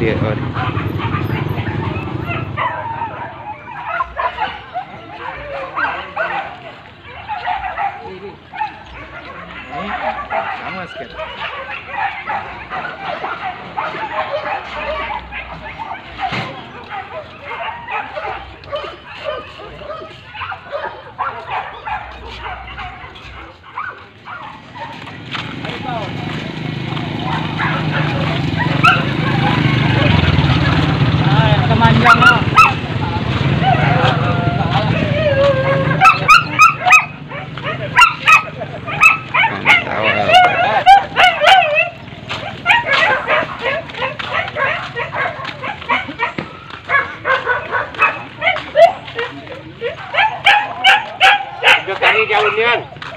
dia. Sama sikit. Kemanjang lah.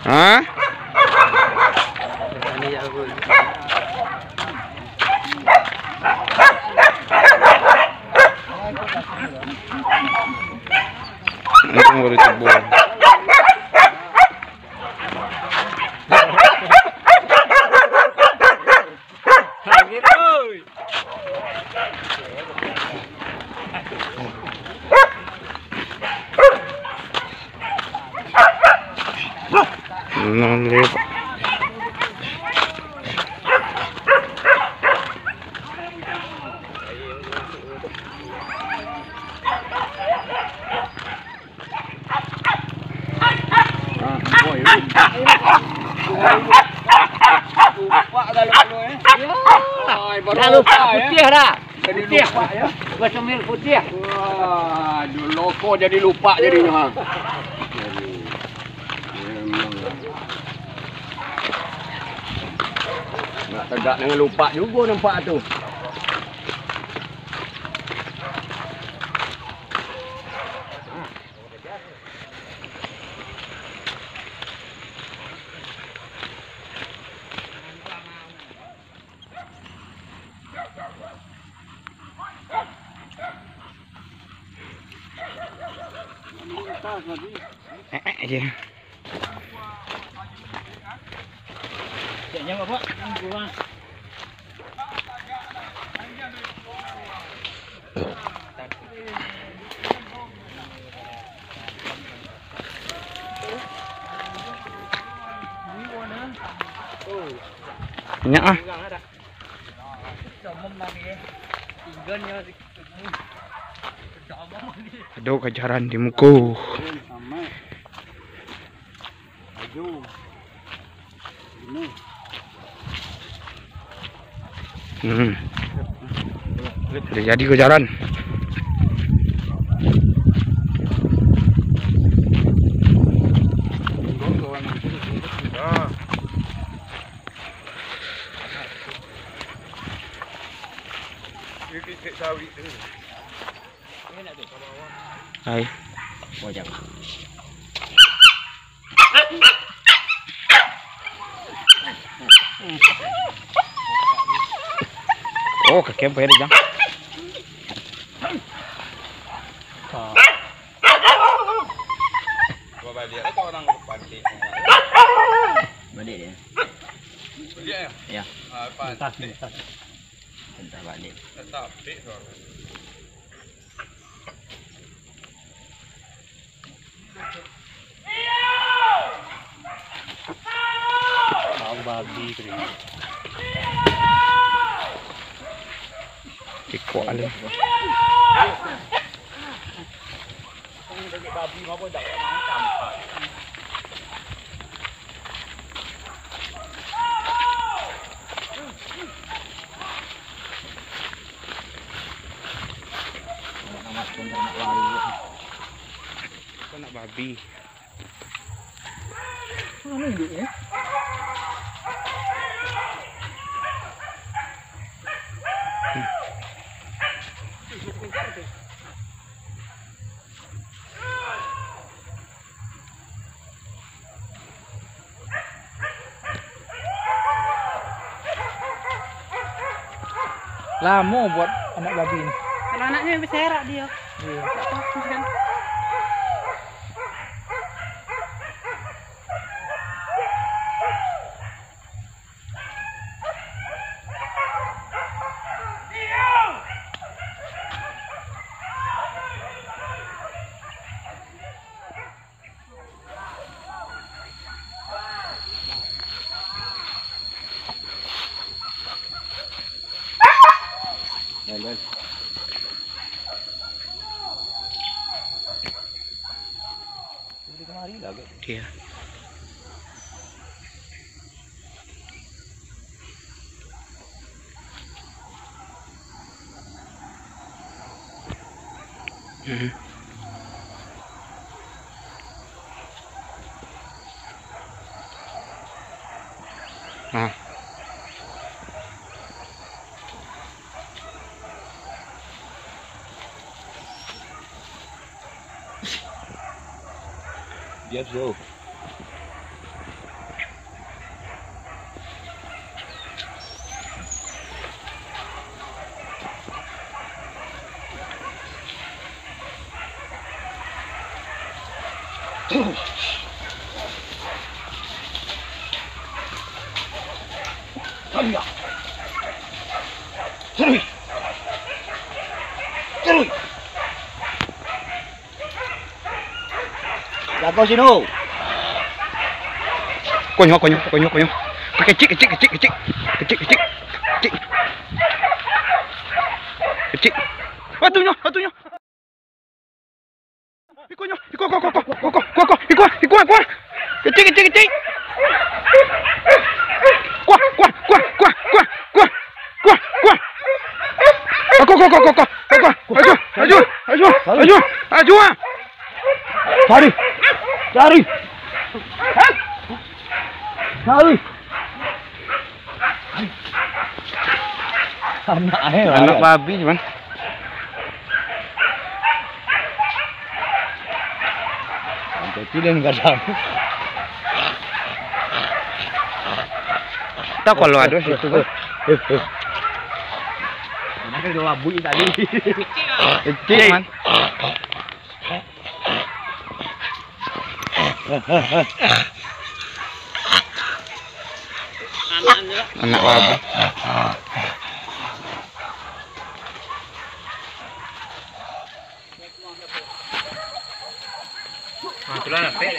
Hah? Itu baru cebol. Non lepo. Dah lupa putih dah. Putih ya. Bersemir putih. Wah, loko jadi lupa jadinya. Nak tegak dengan lupa juga nampak tu. Aja. Jangan apa? Gua. Banyak ah. Aduh kejaran di muka. Sudah jadi kejaran. Hai. Wajah. Oh, kaki apa ya, Jang? Balik atau orang pantai? Balik dia. Balik ya? Ya. Pantai. Entah balik. Tak pik tu. Babi tu. Ikut ada. Babi apa dak campak. Kau nak babi. Mana hidup ya? Lama buat anak babi ini. Kalau anaknya berserak dia. Iya. Tak fokus kan. hari lah ke. Dia. Ah. Dia jauh. Jago sini. Konyo. Kecik. Batunya. Ikonyo. Iko. Kecik. Kuah. Aku. Aju. Cari. Anak babi cuman. Jadi dia kadang. Tak kalau ada situ kan. Mana ada labui tadi. Kecik man. Anak babi. Itulah nak pek.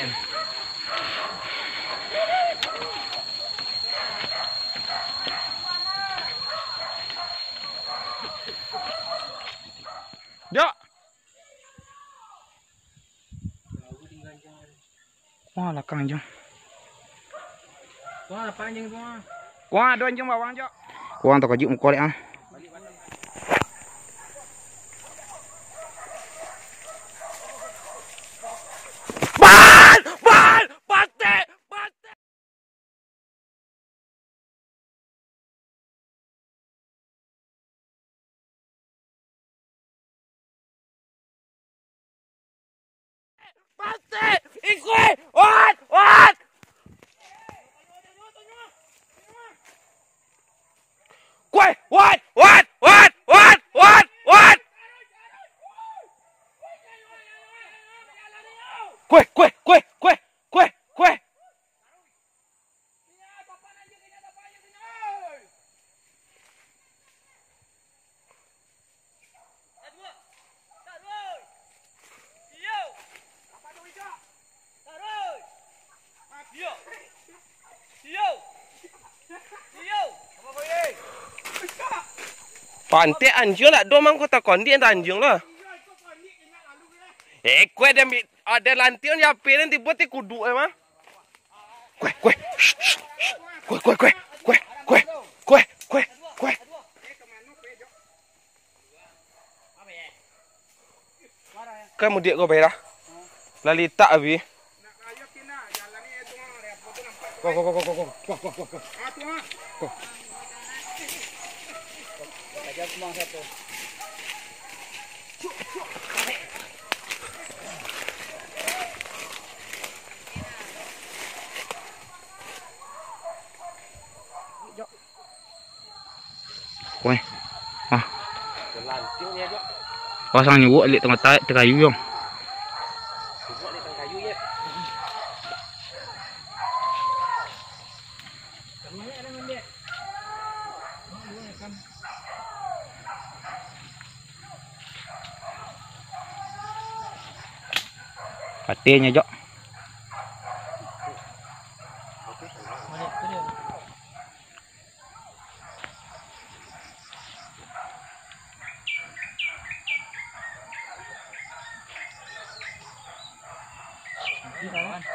Dia. Wah, lakang jeng. Wah, panjang semua. Wah, ada jeng bawang jok. Kuang tak kaji muka lek ah. Kue. Pantai anjing lah, domang kota kondi yang anjing lah. Kue ada lantian ya piring dibuat di kudu emang. Kue. Kamu dia kau bayar. Lalita abi. Ajak kemang satu. Kue. Ah. Pasang nyuwak lik tengah kayu yang. Patinya jok. Maki.